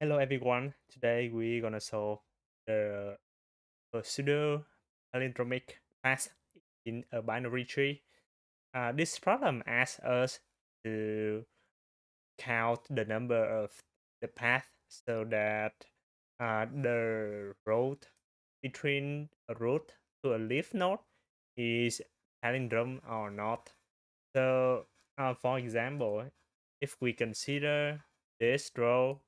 Hello everyone. Today we're gonna solve the pseudo-palindromic paths in a binary tree. This problem asks us to count the number of the path so that the road between a root to a leaf node is palindrome or not. So, for example, if we consider this row,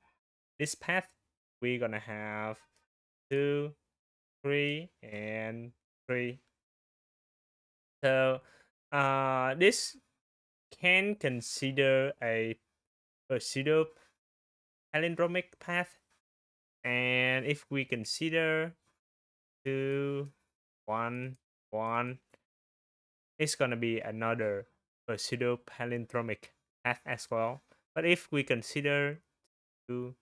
this path, we're gonna have 2, 3, and 3. So this can consider a pseudo palindromic path, and if we consider 2, 1, 1, it's gonna be another pseudo palindromic path as well. But if we consider 2,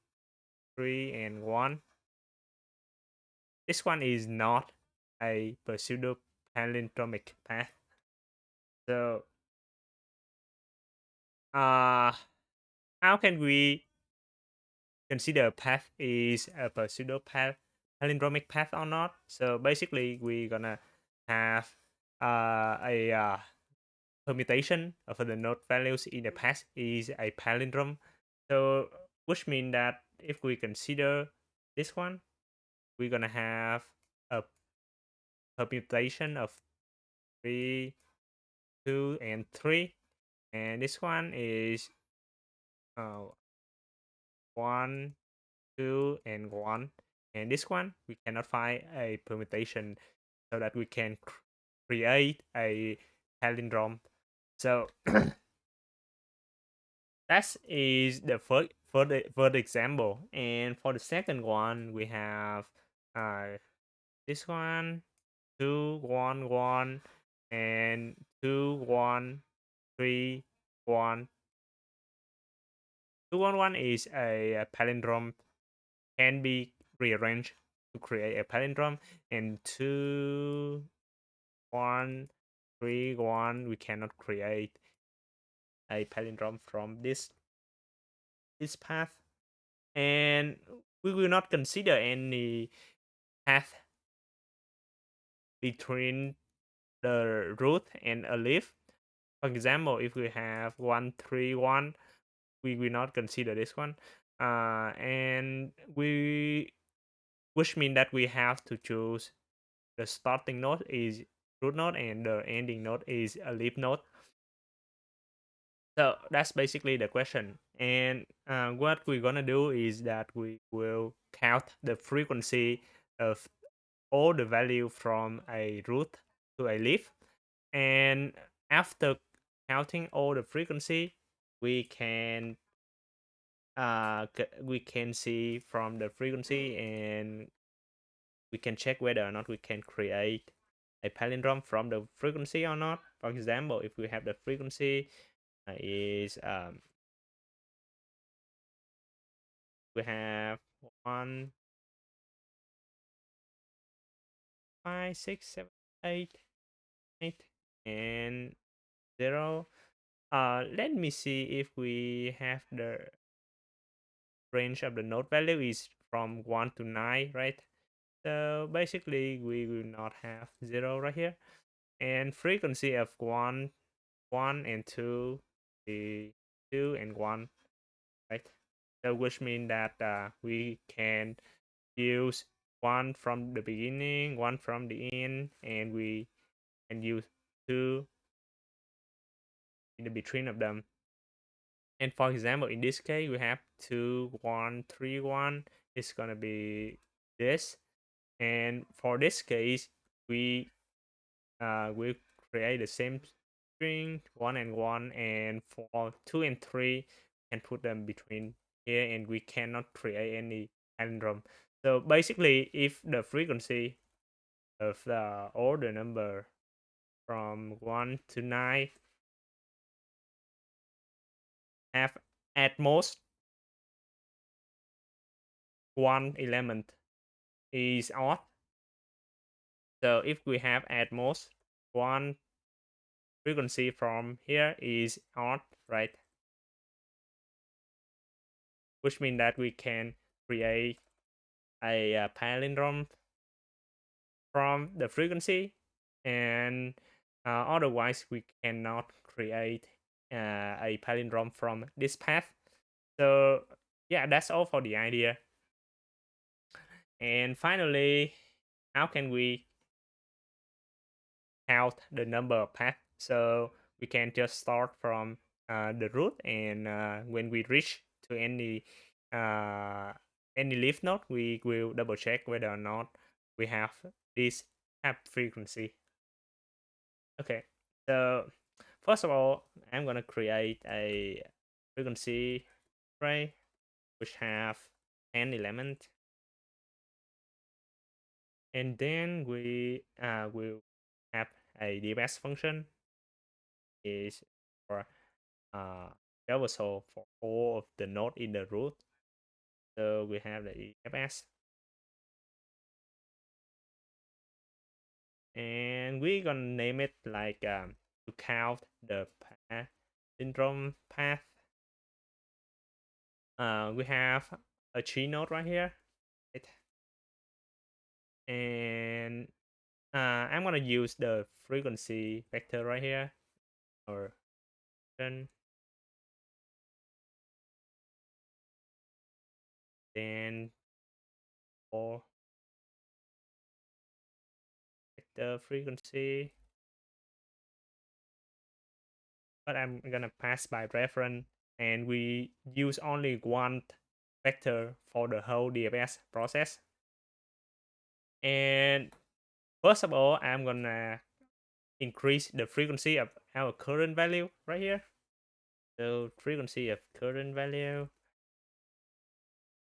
3, and 1, this one is not a pseudo palindromic path. So uh how can we consider a path is a pseudo palindromic path or not? So basically we're gonna have a permutation of the node values in the path is a palindrome. So which means that if we consider this one, we're gonna have a permutation of 3, 2, and 3, and this one is uh, 1, 2, and 1, and this one we cannot find a permutation so that we can create a palindrome. So that is the first example, and for the second one we have this one, 2, 1, 1, and 2, 1, 3, 1. 2, 1, 1 is a palindrome, can be rearranged to create a palindrome, and 2, 1, 3, 1, we cannot create a palindrome from this path, and we will not consider any path between the root and a leaf. For example, if we have 1, 3, 1, we will not consider this one, and we which means that we have to choose the starting node is root node and the ending node is a leaf node. So that's basically the question. And what we're gonna do is that we will count the frequency of all the value from a root to a leaf. And after counting all the frequency, we can we can see from the frequency, and we can check whether or not we can create a palindrome from the frequency or not. For example, if we have the frequency is we have 1, 5, 6, 7, 8, 8, and 0. Let me see if we have the range of the node value is from 1 to 9, right? So basically we will not have 0 right here, and frequency of 1, 1, and 2 is 2 and 1, right? So which means that we can use 1 from the beginning, 1 from the end, and we can use 2 in the between of them. And for example, in this case, we have 2, 1, 3, 1. It's gonna be this. And for this case, we will create the same string 1 and 1, and for 2 and 3, and put them between here, and we cannot create any palindrome. So basically, if the frequency of the order number from 1 to 9 have at most one element is odd. So if we have at most one frequency from here is odd, right? Which means that we can create a palindrome from the frequency, and otherwise we cannot create a palindrome from this path. So yeah, that's all for the idea. And finally, how can we count the number of paths? So we can just start from the root, and when we reach to uh, any leaf node, we will double check whether or not we have this tap frequency. Okay, so first of all, I'm gonna create a frequency array which have 10 element, and then we will have a DFS function is for traversal for all of the node in the root. So we have the DFS, and we're gonna name it like to count the syndrome path. We have a tree node right here, right? And I'm gonna use the frequency vector right here, or then for vector frequency, but I'm gonna pass by reference, and we use only one vector for the whole DFS process. And first of all, I'm gonna increase the frequency of our current value right here. So frequency of current value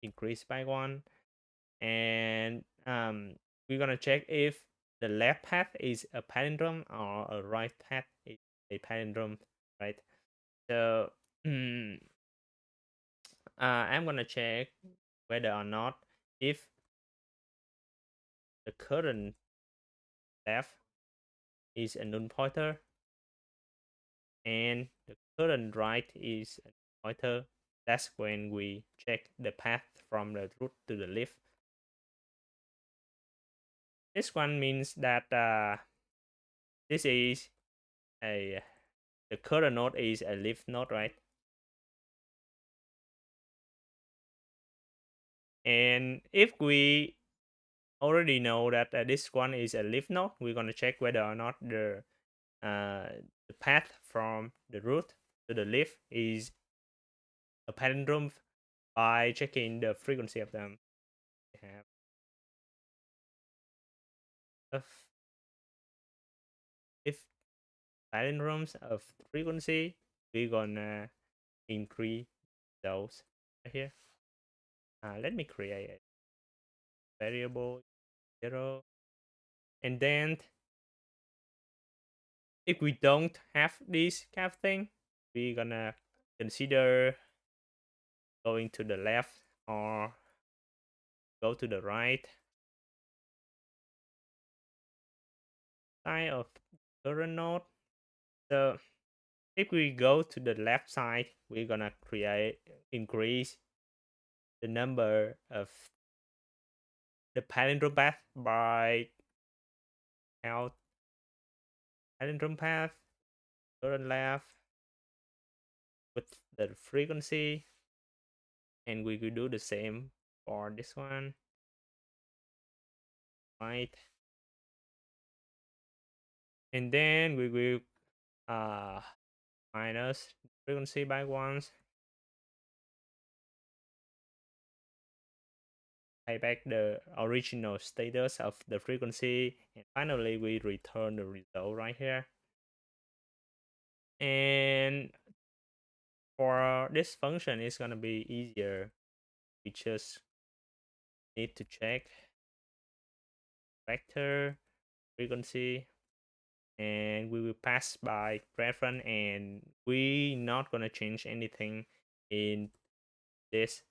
increase by 1, and we're gonna check if the left path is a palindrome or a right path is a palindrome, right? So I'm gonna check whether or not if the current left is a null pointer and the current right is a pointer. That's when we check the path from the root to the leaf. This one means that this is a the current node is a leaf node, right? And if we already know that this one is a leaf node, we're gonna check whether or not the path from the root to the leaf is a palindrome by checking the frequency of them. We have if palindromes of frequency, we're gonna increase those right here. Let me create a variable 0, and then if we don't have this kind of thing, we're gonna consider going to the left or go to the right side of current node. So if we go to the left side, we're gonna increase the number of the palindrome path by count palindrome path current left with the frequency, and we could do the same for this one, right? And then we will minus frequency by 1, pay back the original status of the frequency, and finally we return the result right here. And for this function, it's gonna be easier. We just need to check vector frequency, and we will pass by reference, and we not gonna change anything in this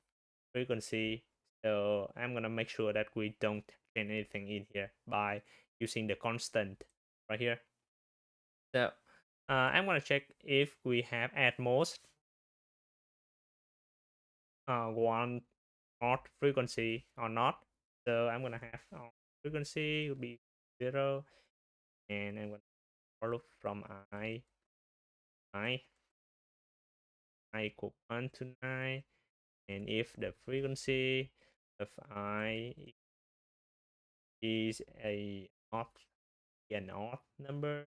frequency. So I'm gonna make sure that we don't change anything in here by using the constant right here. So I'm gonna check if we have at most one odd frequency or not. So I'm gonna have frequency will be 0, and I'm gonna for loop from i equal 1 to 9, and if the frequency of I is an odd number,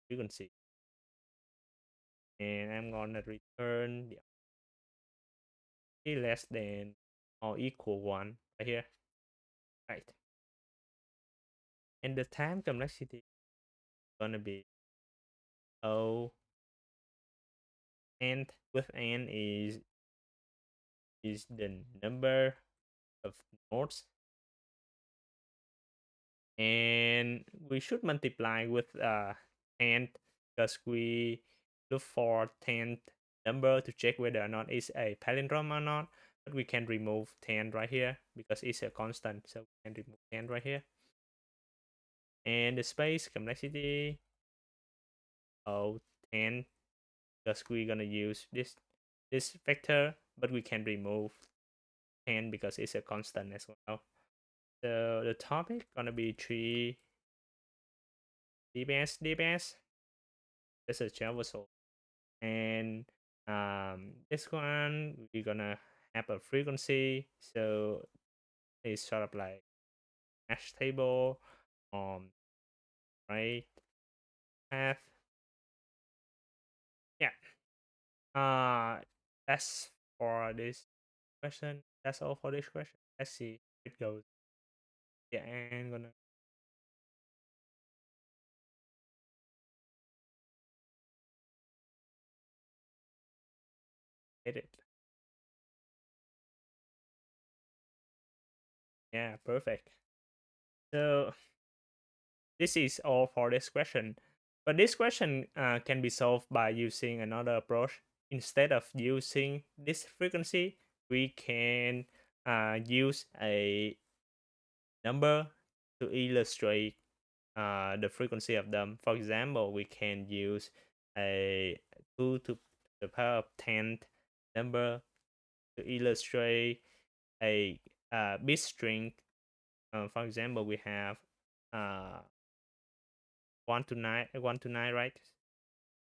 frequency, and I'm gonna return the less than or equal 1 right here, right? And the time complexity is gonna be O, and with n is the number of nodes, and we should multiply with 10 because we look for 10th number to check whether or not it's a palindrome or not, but we can remove 10 right here because it's a constant, so we can remove 10 right here. And the space complexity of 10 because we're gonna use this vector, but we can remove 10 because it's a constant as well. So the topic gonna be 3 DFS. This is traversal, and this one we're gonna have a frequency. So it's sort of like hash table, right path. Yeah. That's for this question. That's all for this question. Let's see how it goes. Yeah, and gonna hit it. Yeah, perfect. So this is all for this question. But this question can be solved by using another approach. Instead of using this frequency, we can use a number to illustrate the frequency of them. For example, we can use a 2 to the power of 10th number to illustrate a bit string. For example, we have uh, 1 to 9, right?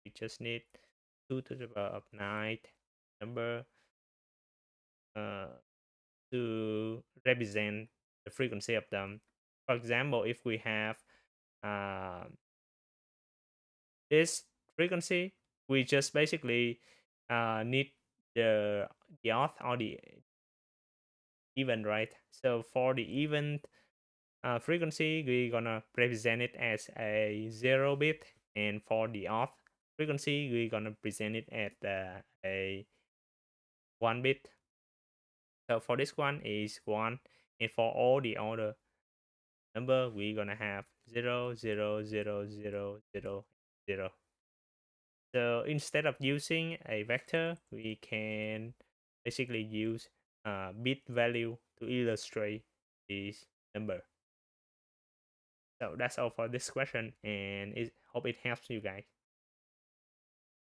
We just need 2 to the power of 9 number uh, to represent the frequency of them. For example, if we have uh, this frequency, we just basically need the odd or the even, right? So for the even frequency, we're gonna represent it as a 0 bit, and for the odd frequency, we're gonna present it at a 1 bit. So for this one is 1, and for all the other number, we're gonna have 0, 0, 0, 0, 0, 0. So instead of using a vector, we can basically use bit value to illustrate this number. So that's all for this question, and hope it helps you guys.